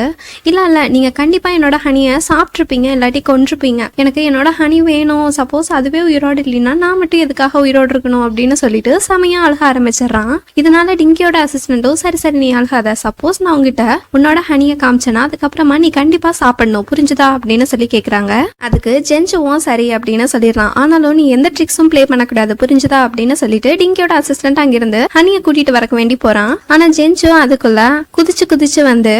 இல்ல நீங்க கண்டிப்பா என்னோட ஹனியை சாப்பிட்டுருப்பீங்க, இல்லாட்டி கொன்றுப்பீங்க, எனக்கு என்னோட ஹனி வேணும், சப்போஸ் அதுவே உயிரோடு இல்லைன்னா நான் மட்டும் எதுக்காக உயிரோடு இருக்கணும் அப்படின்னு சொல்லிட்டு செமையா அழுக ஆரம்பிச்சிடறான். இதனால டிங்கியோட அசிஸ்டன்ட்டும், சரி நீ அழுகாத, சப்போஸ் நான் உங்ககிட்ட உன்னோட ஹனியை காமிச்சேன்னா அதுக்கப்புறமா நீ கண்டிப்பா சாப்பிடணும், புரிஞ்சுதா அப்படின்னு சொல்லி கேக்குறாங்க. அதுக்கு ஜென்சுவும் சரி அப்படின்னு சொல்லிடுறான். ஆனாலும் நீ எந்த ட்ரிக்ஸும் பிளே பண்ணக்கூடாது, புரிஞ்சுதா அப்படின்னு சொல்லிட்டு டிங்கியோட அசிஸ்டன்ட் அங்கிருந்து ஹனியை கூட்டிட்டு வரக்க வேண்டி போறான். ஆனா ஜென்சு அதுக்குள்ள குதிச்சு வந்து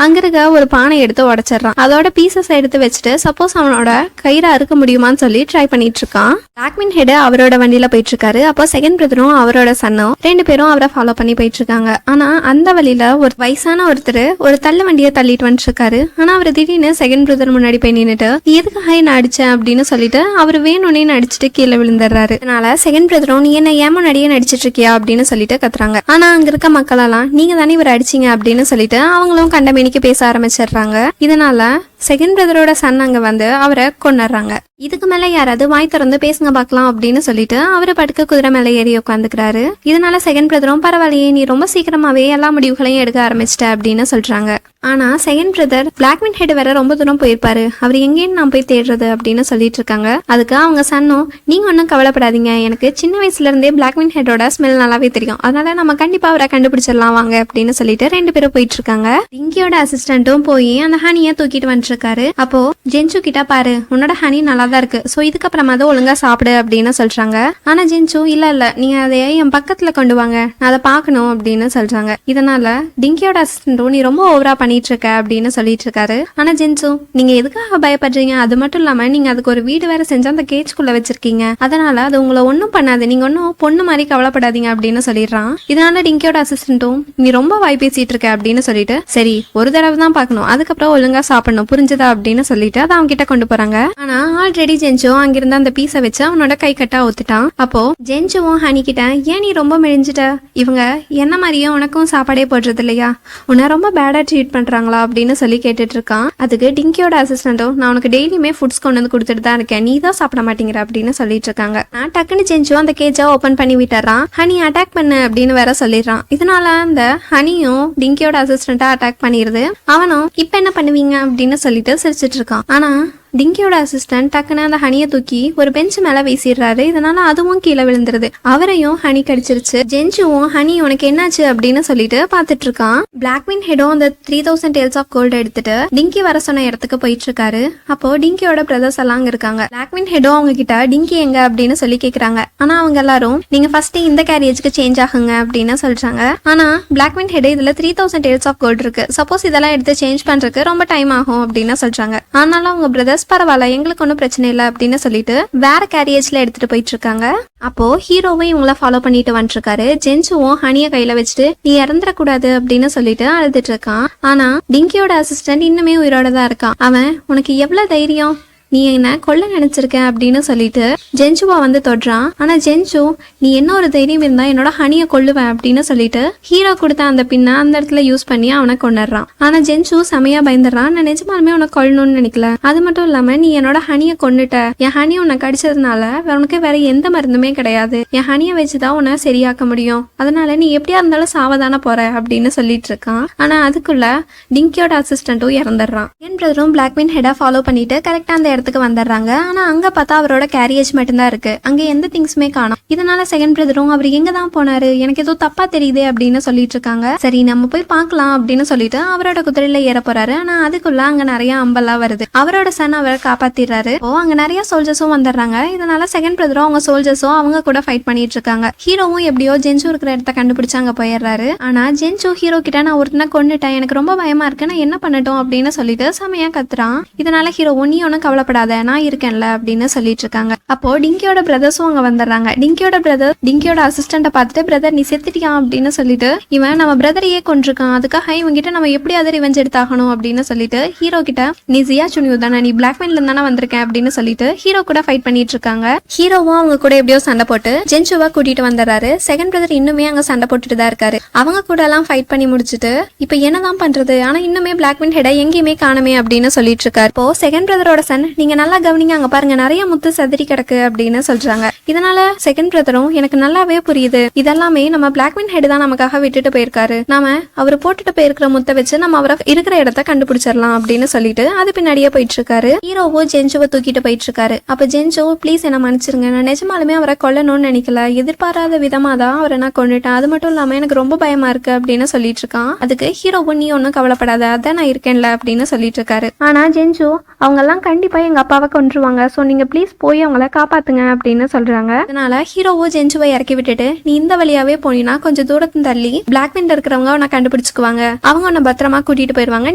அங்க இருக்க ஒரு பானை எடுத்து உடைச்சிடறான். அதோட பீசஸ் எடுத்து வச்சுட்டு சப்போஸ் அவனோட கயிறை அறுக்க முடியுமான்னு சொல்லி ட்ரை பண்ணிட்டு இருக்கான். பிளாக்வின் ஹெட் அவரோட வண்டியில போயிட்டு இருக்காரு. அப்போ செகண்ட் பிரதரும் அவரோட சன்னும் ரெண்டு பேரும் அவரை ஃபாலோ பண்ணி போயிட்டு இருக்காங்க. ஆனா அந்த வழியில ஒரு வயசான ஒருத்தர் ஒரு தள்ளு வண்டியை தள்ளிட்டு வந்துட்டு இருக்காரு. ஆனா அவர் திடீர்னு செகண்ட் பிரதர் முன்னாடி போய் நின்னுட்டு, எதுக்காக என்ன அடிச்சேன் அப்படின்னு சொல்லிட்டு அவர் வேணும்னே அடிச்சுட்டு கீழே விழுந்துடுறாரு. அதனால செகண்ட் பிரதரும், நீ என்ன ஏன் முன்னாடியே நடிச்சிட்டு இருக்கியா அப்படின்னு சொல்லிட்டு கத்துறாங்க. ஆனா அங்க இருக்க மக்கள் எல்லாம், நீங்க தானே இவர் அடிச்சீங்க அப்படின்னு சொல்லிட்டு அவங்களும் கண்டமேனிக்கு பேச ஆரம்பிச்சிடுறாங்க. இதனால செகண்ட் பிரதரோட சன் அங்க வந்து அவரை கொன்னுறாங்க. இதுக்கு மேல யாராவது வாய் திறந்து பேசுங்க பாக்கலாம் அப்படின்னு சொல்லிட்டு அவரை படுக்க குதிரை மேல ஏறி உட்காந்துக்கிறாரு. இதனால செகண்ட் பிரதரும், பரவாயில்லையே நீ ரொம்ப சீக்கிரமாவே எல்லா முடிவுகளையும் எடுக்க ஆரம்பிச்சிட்ட அப்படின்னு சொல்றாங்க. ஆனா செகண்ட் பிரதர், பிளாக்வின் ஹெட் வேற ரொம்ப தூரம் போயிருப்பாரு, அவர் எங்கேன்னு நான் போய் தேடுறது அப்படின்னு சொல்லிட்டு இருக்காங்க. அதுக்கு அவங்க சன்னும், நீங்க ஒன்னும் கவலைப்படாதீங்க, எனக்கு சின்ன வயசுல இருந்தே பிளாக்வின் ஹெட்டோட ஸ்மெல் நல்லாவே தெரியும், அதனால நம்ம கண்டிப்பா அவரை கண்டுபிடிச்சிடலாம் வாங்க அப்படின்னு சொல்லிட்டு ரெண்டு பேரும் போயிட்டு இருக்காங்க. டிங்கியோட அசிஸ்டன்ட்டும் போய் அந்த ஹனியை தூக்கிட்டு வந்துட்டு இருக்காரு. அப்போ ஜென்சு கிட்ட, பாரு உன்னோட ஹனி நல்லா தான் இருக்கு, சோ இதுக்கப்புறமா தான் ஒழுங்கா சாப்பிடு அப்படின்னு சொல்றாங்க. ஆனா ஜென்சு, இல்ல நீங்க அதை என் பக்கத்துல கொண்டு வாங்க, நான் அதை பாக்கணும் அப்படின்னு சொல்றாங்க. இதனால டிங்கியோட அசிஸ்டன்ட்டும், நீ ரொம்ப ஓவரா பண்ணிட்டு இருக்க அப்படின்னு சொல்லிட்டு இருக்காரு. ஆனா ஜென்சு, நீங்க எதுக்காக பயப்படுறீங்க, அது மட்டும் இல்லாம நீங்க அதுக்கு ஒரு வீடு வேற செஞ்சு அந்த கேஜ்குள்ள வச்சிருக்கீங்க, அதனால அது உங்களை ஒன்னும் பண்ணாது, நீங்க ஒன்னும் பொண்ணு மாதிரி கவலைப்படாதீங்க அப்படின்னு சொல்லிடுறான். இதனால டிங்கியோட அசிஸ்டன்ட்டும், நீ ரொம்ப வாய் பேசிட்டு இருக்க அப்படின்னு சொல்லிட்டு, சரி ஒரு தடவை தான் பாக்கணும், அதுக்கப்புறம் ஒழுங்கா சாப்பிடணும், புரிஞ்சதா அப்படின்னு சொல்லிட்டு அதை அவங்க கிட்ட கொண்டு போறாங்க. ஆனா ஆல்ரெடி ஜென்சு அங்கிருந்த அந்த பீஸை வச்சு அவனோட கை கட்டா ஊத்துட்டான். அப்போ ஜென்சுவும் ஹனி கிட்ட, ஏன் நீ ரொம்ப மெலிஞ்சிட்ட, இவங்க என்ன மாதிரியே உனக்கும் சாப்பாடே போடுறது இல்லையா, உன்னை ரொம்ப பேடா ட்ரீட் பண்றாங்களா அப்படின்னு சொல்லி கேட்டுட்டு இருக்கான். அதுக்கு டிங்கியோட அசிஸ்டன்ட்டும், நான் உனக்கு டெய்லியுமே ஃபுட்ஸ் கொண்டு வந்து கொடுத்துட்டு தான் இருக்கேன், நீ தான் சாப்பிட மாட்டேங்கிற அப்படின்னு சொல்லிட்டு இருக்காங்க. நான் டக்குன்னு ஜென்சு அந்த கேஜை ஓபன் பண்ணி விட்டுறான். ஹனி அட்டாக் பண்ணு அப்படின்னு வேற சொல்லிடுறான். இதனால அந்த ஹனியும் டிங்கியோட அசிஸ்டன்ட்டா அட்டாக் பண்ணிடுது. அவனும், இப்ப என்ன பண்ணுவீங்க அப்படின்னு சொல்லிட்டு சிரிச்சிட்டு இருக்கான். ஆனா டிங்கியோட அசிஸ்டன்ட் டக்குன்னு அந்த ஹனியை தூக்கி ஒரு பெஞ்ச் மேல வீசிடுறாரு. இதனால அதுவும் கீழே விழுந்துருது. அவரையும் ஹனி கடிச்சிருச்சு. ஜென்சுவும், ஹனி உனக்கு என்னாச்சு அப்படின்னு சொல்லிட்டு பாத்துட்டு இருக்கான். பிளாக்வின் ஹெடும் அந்த 3000 டேல்ஸ் ஆஃப் கோல்டு எடுத்துட்டு டிங்கி வர சொன்ன இடத்துக்கு போயிட்டு இருக்காரு. அப்போ டிங்கியோட பிரதர்ஸ் எல்லாம் அங்க இருக்காங்க. பிளாக்வின் ஹெடும் அவங்க கிட்ட, டிங்கி எங்க அப்படின்னு சொல்லி கேக்குறாங்க. ஆனா அவங்க எல்லாரும், நீங்க ஃபர்ஸ்ட் இந்த கேரியேஜ்க்கு சேஞ்ச் ஆகுங்க அப்படின்னு சொல்றாங்க. ஆனா பிளாக்வின் ஹெட், இதுல 3000 டேல்ஸ் ஆஃப் கோல்டு இருக்கு, சப்போஸ் இதெல்லாம் எடுத்து சேஞ்ச் பண்றதுக்கு ரொம்ப டைம் ஆகும் அப்படின்னு சொல்றாங்க. ஆனாலும் அவங்க பிரதர்ஸ், பரவாயில்ல எங்களுக்கு ஒன்றும் பிரச்சனை இல்லை அப்படின்னு சொல்லிட்டு வேற கேரியேஜ்ல எடுத்துட்டு போயிட்டு இருக்காங்க. அப்போ ஹீரோவும் இவங்கள ஃபாலோ பண்ணிட்டு வந்துட்டு இருக்காரு. ஜென்சுவும் ஹனிய கையில வச்சுட்டு, நீ இறந்துடக்கூடாது அப்படின்னு சொல்லிட்டு அழுதுட்டு இருக்கான். ஆனா டிங்கியோட அசிஸ்டன்ட் இன்னுமே உயிரோட தான் இருக்கான். அவன், உனக்கு எவ்வளவு தைரியம், நீ என்ன கொல்ல நினைச்சிருக்க அப்படின்னு சொல்லிட்டு ஜென்சுவா வந்து தொடுறான். ஆனா ஜென்சு, நீ என்ன ஒரு தைரியம் இருந்தா என்னோட ஹனியை கொல்லுவேன் அப்படின்னு சொல்லிட்டு ஹீரோ கொடுத்த அந்த பின்ன அந்த இடத்துல யூஸ் பண்ணி அவனை கொண்டுறான். ஆனா ஜென்சு செமையா பயந்துடுறான். நான் நிஜமாலுமே உனக்கு கொல்லணும்னு நினைக்கல, அது மட்டும் இல்லாம நீ என்னோட ஹனியை கொண்டுட்ட, என் ஹனியை உன்னை கடிச்சதுனால உனக்கு வேற எந்த மருந்துமே கிடையாது, என் ஹனியை வச்சுதான் உன்னை சரியாக்க முடியும், அதனால நீ எப்படியா இருந்தாலும் சாவதான போற அப்படின்னு சொல்லிட்டு இருக்கான். ஆனா அதுக்குள்ள டிங்கியோட அசிஸ்டன்ட்டும் இறந்துடுறான். என் பிரதரும் பிளாக்வின் ஹெடா ஃபாலோ பண்ணிட்டு கரெக்டா அந்த வந்துடுறாங்க. ஆனா அங்க பார்த்தா அவரோட கேரியேஜ் மட்டும்தான் இருக்கு, அங்க எந்த திங்ஸுமே காணோம். இதனால செகண்ட் பிரதரும், அவர் எங்க தான் போனாரு, எனக்கு ஏதோ தப்பா தெரியுது அப்படின்னு சொல்லிட்டு இருக்காங்க. சரி நம்ம போய் பார்க்கலாம் அப்படின்னு சொல்லிட்டு அவரோட குதிரையில ஏற போறாரு. ஆனா அதுக்குள்ள அங்க நிறைய அம்பெல்லாம் வருது. அவரோட சன் அவரை காப்பாத்திடுறாரு. அங்க நிறைய சோல்ஜர்ஸும் வந்துடுறாங்க. இதனால செகண்ட் பிரதரும் அவங்க சோல்ஜர்ஸும் அவங்க கூட ஃபைட் பண்ணிட்டு இருக்காங்க. ஹீரோவும் எப்படியோ ஜென்சு இருக்கிற இடத்த கண்டுபிடிச்சு அங்க போயிடுறாரு. ஆனா ஜென்சு ஹீரோ கிட்ட, நான் ஒருத்தனை கொண்டுட்டேன், எனக்கு ரொம்ப பயமா இருக்கு, நான் என்ன பண்ணட்டும் அப்படின்னு சொல்லிட்டு செமையா கத்துறான். இதனால ஹீரோவும், நீ ஒன்னும் கவலைப்பட கவலைப்படாத, நான் இருக்கேன்ல அப்படின்னு சொல்லிட்டு இருக்காங்க. அப்போ டிங்கியோட பிரதர்ஸும் அங்க வந்துடுறாங்க. டிங்கியோட பிரதர் டிங்கியோட அசிஸ்டண்ட்டை பார்த்துட்டு, பிரதர் நீ செத்துட்டியா அப்படின்னு சொல்லிட்டு, இவன் நம்ம பிரதரையே கொண்டிருக்கான், அதுக்காக இவங்கிட்ட நம்ம எப்படியாவது ரிவெஞ்ச் எடுத்தாகணும் அப்படின்னு சொல்லிட்டு ஹீரோ கிட்ட, நீ ஜியா சுனியூ தானே, நீ பிளாக்மெயில்ல தானே வந்திருக்கேன் அப்படின்னு சொல்லிட்டு ஹீரோ கூட ஃபைட் பண்ணிட்டு இருக்காங்க. ஹீரோவும் அவங்க கூட எப்படியோ சண்டை போட்டு ஜென்சுவா கூட்டிட்டு வந்துடுறாரு. செகண்ட் பிரதர் இன்னுமே அங்க சண்டை போட்டுட்டு தான் இருக்காரு. அவங்க கூட எல்லாம் ஃபைட் பண்ணி முடிச்சுட்டு இப்ப என்னதான் பண்றது, ஆனா இன்னுமே பிளாக்மெயில் ஹெடை எங்கேயுமே காணுமே அப்படின்னு சொல்லிட்டு இருக்காரு. இப்போ செகண்ட் பிரதரோட சன், நீங்க நல்லா கவனிங்க, அங்க பாருங்க நிறைய முத்து சதுரி கிடக்கு அப்படின்னு சொல்றாங்க. இதனால செகண்ட் பிரதரும், எனக்கு நல்லாவே புரியுது, இதெல்லாமே நம்ம பிளாக்மெயில் ஹெட் தான் நமக்காக விட்டுட்டு போயிருக்காரு, நாம அவர் போட்டுட்டு போயிருக்கிற முத்தை வச்சு நம்ம அவரை இருக்கிற இடத்த கண்டுபிடிச்சிடலாம் அப்படின்னு சொல்லிட்டு அது பின்னாடியே போயிட்டு இருக்காரு. ஹீரோவோ ஜென்சுவை தூக்கிட்டு போயிட்டு இருக்காரு. அப்ப ஜென்சு, ப்ளீஸ் என்ன மன்னிச்சிருங்க, நான் நிஜமாலுமே அவரை கொல்லணும்னு நினைக்கல, எதிர்பாராத விதமா தான் அவரை நான் கொண்டுட்டேன், அது மட்டும் இல்லாம எனக்கு ரொம்ப பயமா இருக்கு அப்படின்னு சொல்லிட்டு இருக்கான். அதுக்கு ஹீரோவும், நீ ஒன்னும் கவலைப்படாத, அதான் நான் இருக்கேன்ல அப்படின்னு சொல்லிட்டு இருக்காரு. ஆனா ஜென்சு, அவங்க எல்லாம் கண்டிப்பா எங்க அப்பாவை கொன்றுவாங்க, சோ நீங்க ப்ளீஸ் போய் அவங்கள காப்பாத்துங்க அப்படின்னு சொல்றாங்க. அதனால ஹீரோவோ ஜென்சுவை இறக்கி விட்டுட்டு, நீ இந்த வழியாவே போனீங்கன்னா கொஞ்சம் தூரத்து தள்ளி பிளாக்மெயில்ல இருக்கிறவங்க உன்னை கண்டுபிடிச்சுக்குவாங்க, அவங்க உன்னை பத்திரமா கூட்டிட்டு போயிருவாங்க,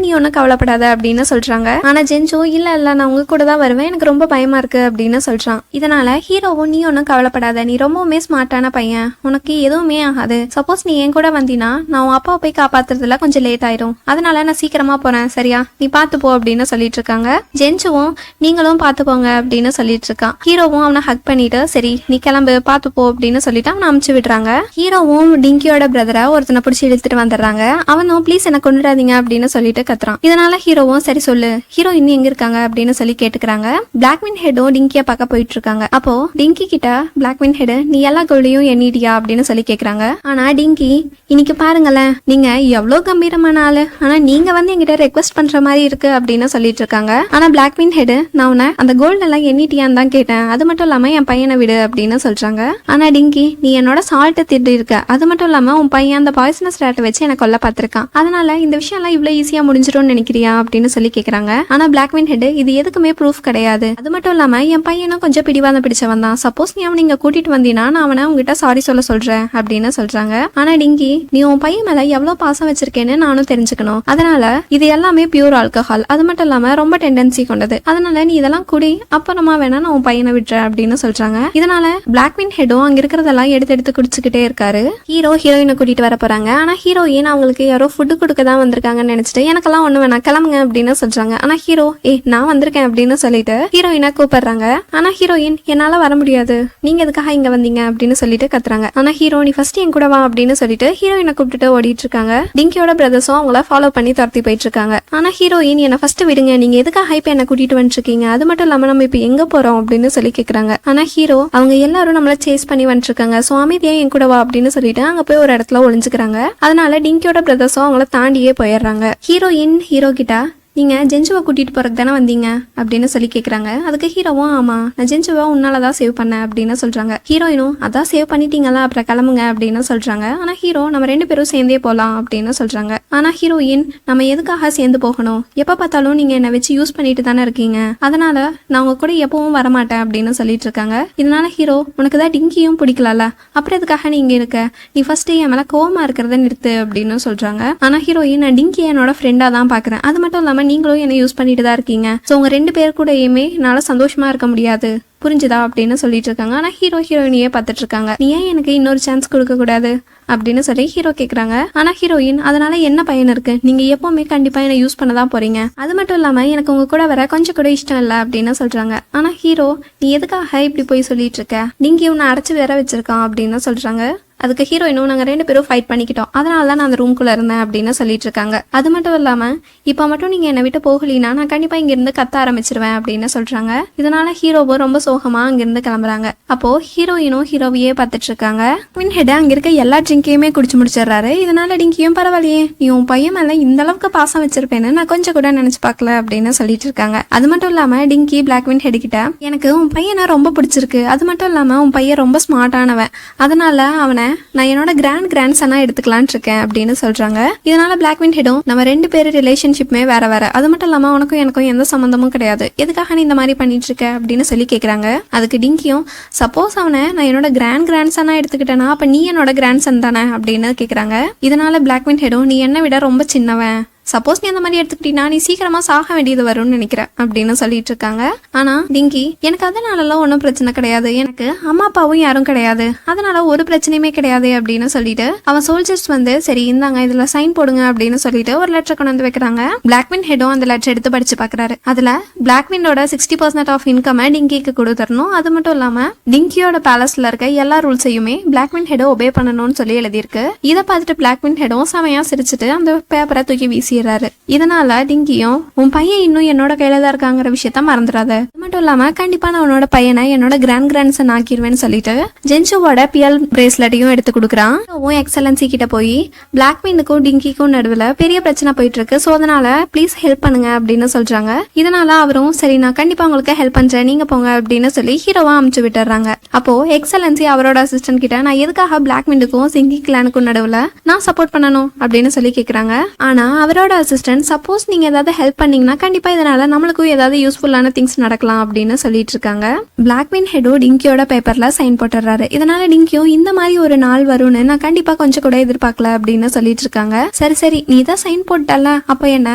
நீ ஒன்னும் கவலைப்படாத அப்படின்னு சொல்றாங்க. ஆனா ஜென்சு, இல்ல இல்ல நான் உங்க கூட தான் வருவேன், எனக்கு ரொம்ப பயமா இருக்கு அப்படின்னு சொல்றான். இதனால ஹீரோவும், நீ ஒன்னும் கவலைப்படாத, நீ ரொம்பவுமே ஸ்மார்ட்டான பையன், உனக்கு எதுவுமே ஆகாது, சப்போஸ் நீ என் கூட வந்தீங்கன்னா நான் உன் அப்பாவை போய் காப்பாத்துறதுல கொஞ்சம் லேட் ஆயிரும், அதனால நான் சீக்கிரமா போறேன், சரியா, நீ பாத்து போ அப்படின்னு சொல்லிட்டு இருக்காங்க. ஜென்சுவும், நீங்களும் பாத்து போங்க அப்படின்னு சொல்லிட்டு இருக்கான். ஹீரோவும் அவனை ஹக் பண்ணிட்டு, சரி நீ கிளம்பு, பாத்து போ அப்படின்னு சொல்லிட்டு அவனை அமுச்சு விடுறாங்க. ஹீரோவும் டிங்கியோட பிரதரை ஒருத்தனை பிடிச்சி இழுத்துட்டு வந்துடுறாங்க. அவனும், ப்ளீஸ் என்ன கொண்டுடாதீங்க அப்படின்னு சொல்லிட்டு கத்துறான். இதனால ஹீரோவும், சரி சொல்லு, ஹீரோ இன்னும் எங்க இருக்காங்க அப்படின்னு சொல்லி கேட்டுக்கிறாங்க. பிளாக்மெயில் ஹெடும் டிங்கிய பார்க்க போயிட்டு இருக்காங்க. அப்போ டிங்கி கிட்ட பிளாக்மெயில் ஹெட், நீ எல்லா கோல்டையும் எண்ணிட்டியா அப்படின்னு சொல்லி கேக்குறாங்க. ஆனா டிங்கி, இன்னைக்கு பாருங்களேன், நீங்க எவ்வளவு கம்பீரமான ஆளு, ஆனா நீங்க வந்து என்கிட்ட ரெக்வெஸ்ட் பண்ற மாதிரி இருக்கு அப்படின்னு சொல்லிட்டு இருக்காங்க. ஆனா பிளாக்மெயில் ஹெட், நான் உன்னை அந்த கோல்டு எல்லாம் எண்ணிட்டியான்னு தான் கேட்டேன், அது மட்டும் இல்லாம என் பையனை விடு அப்படின்னு சொல்றாங்க. ஆனா டிங்கி, நீ என்னோட சால்ட்டை திட்டு இருக்க, அது மட்டும் இல்லாம உன் பையன் அந்த பாய்சனஸ் ரேட்டை வச்சு எனக்கு கொல்ல பார்த்திருக்கான், அதனால இந்த விஷயம் எல்லாம் இவ்வளவு ஈஸியா முடிஞ்சிரும்னு நினைக்கிறியா அப்படின்னு சொல்லி கேக்குறாங்க. ஆனா பிளாக்மெயில் ஹெட், இது எதுக்குமே ப்ரூஃப் கிடையாது, அது மட்டும் இல்லாம என் பையனும் கொஞ்சம் பிடிவாதம் பிடிச்சவன் தான், சப்போஸ் நீ அவனை இங்க கூட்டிட்டு வந்தீங்கன்னா நான் அவனை உங்ககிட்ட சாரி சொல்றேன் அப்படின்னு சொல்றாங்க. ஆனா டிங்கி, நீ உன் பையன் மேல எவ்வளவு பாசம் வச்சிருக்கேன்னு நானும் தெரிஞ்சுக்கணும், அதனால இது எல்லாமே பியூர் ஆல்கஹால், அது மட்டும் இல்லாம ரொம்ப டெண்டன்சி கொண்டது, அதனால நீ இதெல்லாம் குடி, அப்புறமா வேணா நான் உன் பையனை விட்டுறேன் அப்படின்னு சொல்றாங்க. இதனால பிளாக்மெயில் ஹெடும் அங்க இருக்கிறதெல்லாம் எடுத்து எடுத்து குடிச்சுக்கிட்டே இருக்காரு. ஹீரோ ஹீரோயினை கூட்டிட்டு வர போறாங்க. ஆனா ஹீரோயின் அவங்களுக்கு யாரோ ஃபுட்டு கொடுக்க தான் வந்திருக்காங்கன்னு நினைச்சிட்டு, எனக்கெல்லாம் ஒண்ணு வேணா, கிளம்புங்க அப்படின்னு சொல்றாங்க. ஆனா ஹீரோ, நான் வந்திருக்கேன் அப்படின்னு சொல்லிட்டு ஹீரோயினை கூப்பிடுறாங்க. ஆனா ஹீரோயின், என்னால வர முடியாது, நீங்க எதுக்காக இங்க வந்தீங்க அப்படின்னு சொல்லிட்டு கத்துறாங்க. ஆனா ஹீரோ, நீ ஃபர்ஸ்ட் என் கூட வா அப்படின்னு சொல்லிட்டு ஹீரோயினை கூப்பிட்டுட்டு ஓடிட்டு இருக்காங்க. டிங்கியோட பிரதர்ஸும் அவங்கள ஃபாலோ பண்ணி துரத்தி போயிட்டு இருக்காங்க. ஆனா ஹீரோயின், என்ன ஃபர்ஸ்ட் விடுங்க, நீங்க எதுக்காக இப்ப என்ன கூட்டிட்டு வந்துருக்கீங்க, அது மட்டும் இல்லாம நம்ம இப்ப எங்க போறோம் அப்படின்னு சொல்லி கேக்குறாங்க. ஆனா ஹீரோ, அவங்க எல்லாரும் நம்மள சேஸ் பண்ணி வந்துட்டு இருக்காங்க, சோ அமைதியா என் கூட வா அப்படின்னு சொல்லிட்டு அங்க போய் ஒரு இடத்துல ஒளிஞ்சுக்கிறாங்க. அதனால டிங்கியோட பிரதர்ஸும் அவங்கள தாண்டியே போயிடுறாங்க. ஹீரோயின் ஹீரோ கிட்ட, நீங்க ஜென்சுவை கூட்டிட்டு போறதுக்கு தானே வந்தீங்க அப்படின்னு சொல்லி கேக்குறாங்க. அதுக்கு ஹீரோவும், ஆமா நான் ஜென்சுவை உன்னாலதான் சேவ் பண்ணேன் அப்படின்னு சொல்றாங்க. ஹீரோயினும், அதான் சேவ் பண்ணிட்டீங்களா, அப்புறம் கிளம்புங்க அப்படின்னு சொல்றாங்க. ஆனா ஹீரோ, நம்ம 2 பேரும் சேர்ந்தே போலாம் அப்படின்னு சொல்றாங்க. ஆனா ஹீரோயின், நம்ம எதுக்காக சேர்ந்து போகணும், எப்ப பார்த்தாலும் நீங்க என்ன வச்சு யூஸ் பண்ணிட்டு தானே இருக்கீங்க, அதனால நான் உங்க கூட எப்பவும் வரமாட்டேன் அப்படின்னு சொல்லிட்டு இருக்காங்க. இதனால ஹீரோ, உனக்கு தான் டிங்கியும் பிடிக்கலாம்ல, அப்புறம் எதுக்காக நீங்க இருக்க, நீ ஃபர்ஸ்ட் என் மேல கோவமா இருக்கிறத நிறுத்து அப்படின்னு சொல்றாங்க. ஆனா ஹீரோயின், நான் டிங்கி என்னோட ஃப்ரெண்டா தான் பாக்குறேன், அது மட்டும் இல்லாம நீங்களும் என்ன யூஸ் பண்ணிட்டு தான் இருக்கீங்க, சோ உங்க 2 பேர் கூடயுமே என்னால சந்தோஷமா இருக்க முடியாது, புரிஞ்சுதா அப்படின்னு சொல்லிட்டு இருக்காங்க. ஆனா ஹீரோ ஹீரோயினியே பார்த்துட்டு இருக்காங்க. நீ ஏன் எனக்கு இன்னொரு சான்ஸ் கொடுக்க கூடாது அப்படின்னு சொல்லி ஹீரோ கேக்குறாங்க. ஆனா ஹீரோயின், அதனால என்ன பயன் இருக்கு, நீங்க எப்பவுமே கண்டிப்பா என்ன யூஸ் பண்ணதான் போறீங்க, அது மட்டும் இல்லாம எனக்கு உங்க கூட வர கொஞ்சம் கூட இஷ்டம் இல்ல அப்படின்னு சொல்றாங்க. ஆனா ஹீரோ, நீ எதுக்காக இப்படி போய் சொல்லிட்டு இருக்க, நீங்க உன்னை அடைச்சு வேற வச்சிருக்கான் அப்படின்னு சொல்றாங்க. அதுக்கு ஹீரோயினும், நாங்க 2 பேரும் ஃபைட் பண்ணிக்கிட்டோம், அதனாலதான் நான் அந்த ரூம்குள்ள இருந்தேன் அப்படின்னு சொல்லிட்டு இருக்காங்க. அது மட்டும் இல்லாம இப்ப மட்டும் நீங்க என்னை விட்டு போகலினா நான் கண்டிப்பா இங்க இருந்து கத்த ஆரம்பிச்சிருவேன் அப்படின்னு சொல்றாங்க. இதனால ஹீரோவும் ரொம்ப சோகமா அங்கிருந்து கிளம்புறாங்க. அப்போ ஹீரோயினும் ஹீரோவையே பார்த்துட்டு இருக்காங்க. குயின் ஹெட் அங்க இருக்க எல்லா ட்ரிங்கையுமே குடிச்சு முடிச்சிடறாரு. இதனால டிங்கியும், பரவாயில்லையே நீ உன் பையன் மேல இந்த அளவுக்கு பாசம் வச்சிருப்பேன்னு நான் கொஞ்சம் கூட நினைச்சு பார்க்கல அப்படின்னு சொல்லிட்டு இருக்காங்க. அது மட்டும் இல்லாம டிங்கி பிளாக்வின் ஹெட் கிட்ட, எனக்கு உன் பையனை ரொம்ப பிடிச்சிருக்கு, அது மட்டும் இல்லாம உன் பையன் ரொம்ப ஸ்மார்ட்டானவன், அதனால அவனை நான் என்னோட கிராண்ட் சனா எடுத்துக்கலான் இருக்கேன் அப்படின்னு சொல்றாங்க. இதனால பிளாக்வின் ஹெடும், நம்ம 2 பேரும் ரிலேஷன்ஷிப்மே வேற வேற, அது மட்டும் இல்லாம உனக்கும் எனக்கும் எந்த சம்பந்தமும் கிடையாது, எதுக்காக நீ இந்த மாதிரி பண்ணிட்டு இருக்க அப்படின்னு சொல்லி கேக்குறாங்க. அதுக்கு டிங்கியும், சப்போஸ் அவனை நான் என்னோட கிராண்ட் சனா எடுத்துக்கிட்டேனா அப்ப நீ என்னோட கிராண்ட் சன் தானே அப்படின்னு கேக்குறாங்க. இதனால பிளாக்வின் ஹெடும், நீ என்னை விட ரொம்ப சின்னவன், சப்போஸ் நீ அந்த மாதிரி எடுத்துக்கிட்டீங்கன்னா நீ சீக்கிரமா சாக வேண்டியது வரும்னு நினைக்கிறேன் அப்படின்னு சொல்லிட்டு இருக்காங்க. ஆனா டிங்கி, எனக்கு அதனாலலாம் ஒன்றும் பிரச்சனை கிடையாது, எனக்கு அம்மா அப்பாவும் யாரும் கிடையாது, அதனால ஒரு பிரச்சனையுமே கிடையாது அப்படின்னு சொல்லிட்டு அவன் சோல்ஜர்ஸ் வந்து சரி இந்தாங்க இதுல சைன் போடுங்க அப்படின்னு சொல்லிட்டு ஒரு லெட்டர் கொண்டு வந்து வைக்கிறாங்க. பிளாக்வின் ஹெடும் அந்த லெட்டர் எடுத்து படிச்சு பாக்குறாரு. அதுல பிளாக்வினோட 60% ஆஃப் இன்கம் டிங்கிக்கு கொடுத்துடணும், அது மட்டும் இல்லாம டிங்கியோட பேலஸ்ல இருக்க எல்லா ரூல்ஸையுமே பிளாக்வின் ஹெடோ ஒபே பண்ணணும்னு சொல்லி எழுதியிருக்கு. இதை பார்த்துட்டு பிளாக்வின் ஹெடும் செமையா சிரிச்சுட்டு அந்த பேப்பரை தூக்கி வீசிடுறாரு. இதனால டிங்கியும் உன் பையன் இன்னும் என்னோட கையில தான் இருக்காங்கிற விஷயத்த மறந்துடாத, அது மட்டும் இல்லாம கண்டிப்பா நான் உன்னோட பையனை என்னோட கிராண்ட் சன் ஆக்கிடுவேன்னு சொல்லிட்டு ஜென்சுவோட பியல் பிரேஸ்லெட்டையும் எடுத்து கொடுக்குறான். எக்ஸலன்சி கிட்ட போய் பிளாக்வினுக்கும் டிங்கிக்கும் நடுவில் பெரிய பிரச்சனை போயிட்டு இருக்கு, ஸோ அதனால ப்ளீஸ் ஹெல்ப் பண்ணுங்க அப்படின்னு சொல்றாங்க. இதனால அவரும் சரி நான் கண்டிப்பா உங்களுக்கு ஹெல்ப் பண்றேன் நீங்க போங்க அப்படின்னு சொல்லி ஹீரோவா அமுச்சு விட்டுறாங்க. அப்போ எக்ஸலன்சி அவரோட அசிஸ்டன்ட் கிட்ட நான் எதுக்காக பிளாக்வினுக்கும் சிங்கி கிளானுக்கும் நடுவில் நான் சப்போர்ட் பண்ணணும் அப்படின்னு சொல்லி கேட்குறாங்க. ஆனா அவரோட அசிஸ்டன்ட் சப்போஸ் நீங்க ஏதாவது ஹெல்ப் பண்ணீங்கன்னா கண்டிப்பா இதனால நம்மளுக்கும் ஏதாவது யூஸ்ஃபுல்லான திங்ஸ் நடக்கலாம் அப்படின்னு சொல்லிட்டு இருக்காங்க. பிளாக்வின் ஹெடோ டிங்கியோட பேப்பர்ல சைன் போட்டுறாரு. இதனால டிங்கியும் இந்த மாதிரி ஒரு நாள் வரும்னு நான் கண்டிப்பா கொஞ்சம் கூட எதிர்பார்க்கல அப்படின்னு சொல்லிட்டு இருக்காங்க. சரி சரி நீ தான் சைன் போட்டல, அப்ப என்ன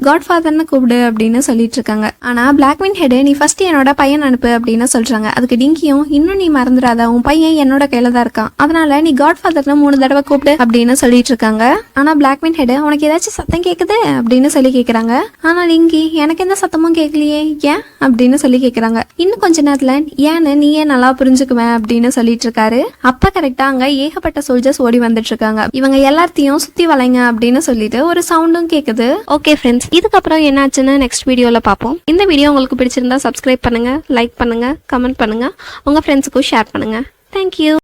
காட்ஃபாதர்னு கூப்பிடு அப்படின்னு சொல்லிட்டு இருக்காங்க. ஆனா பிளாக்வின் ஹெட் நீ ஃபர்ஸ்ட் என்னோட பையன் அனுப்பு அப்படின்னு சொல்றாங்க. அதுக்கு டிங்கியும் இன்னும் நீ மறந்துடாத, உன் பையன் என்னோட கையில தான் இருக்கான், அதனால நீ காட்ஃபாதர்னு 3 தடவை கூப்பிடு அப்படின்னு சொல்லிட்டு இருக்காங்க. ஆனா பிளாக்வின் ஹெட் உனக்கு ஏதாச்சும் சத்தம் கேக்குது அப்படின்னு சொல்லி கேக்குறாங்க. ஆனா டிங்கி எனக்கு எந்த சத்தமும் கேட்கலையே ஏன் அப்படின்னு சொல்லி கேக்குறாங்க. இன்னும் கொஞ்ச நேரத்துல ஏன்னு நீயே நல்லா புரிஞ்சுக்குவேன் அப்படின்னு சொல்லிட்டு இருக்காரு. அப்ப கரெக்டா அங்க ஏகப்பட்ட சோல்ஜர்ஸ் ஓடி வந்துட்டு இருக்காங்க. இவங்க எல்லாத்தையும் சுத்தி வளைங்க அப்படின்னு சொல்லிட்டு ஒரு சவுண்டும் கேக்குது. ஓகே ஃப்ரெண்ட்ஸ், இதுக்கப்புறம் என்னாச்சுன்னு நெக்ஸ்ட் வீடியோல பார்ப்போம். இந்த வீடியோ உங்களுக்கு பிடிச்சிருந்தா சப்ஸ்கிரைப் பண்ணுங்க, லைக் பண்ணுங்க, கமெண்ட் பண்ணுங்க, உங்க ஃப்ரெண்ட்ஸுக்கும் ஷேர் பண்ணுங்க. தேங்க்யூ.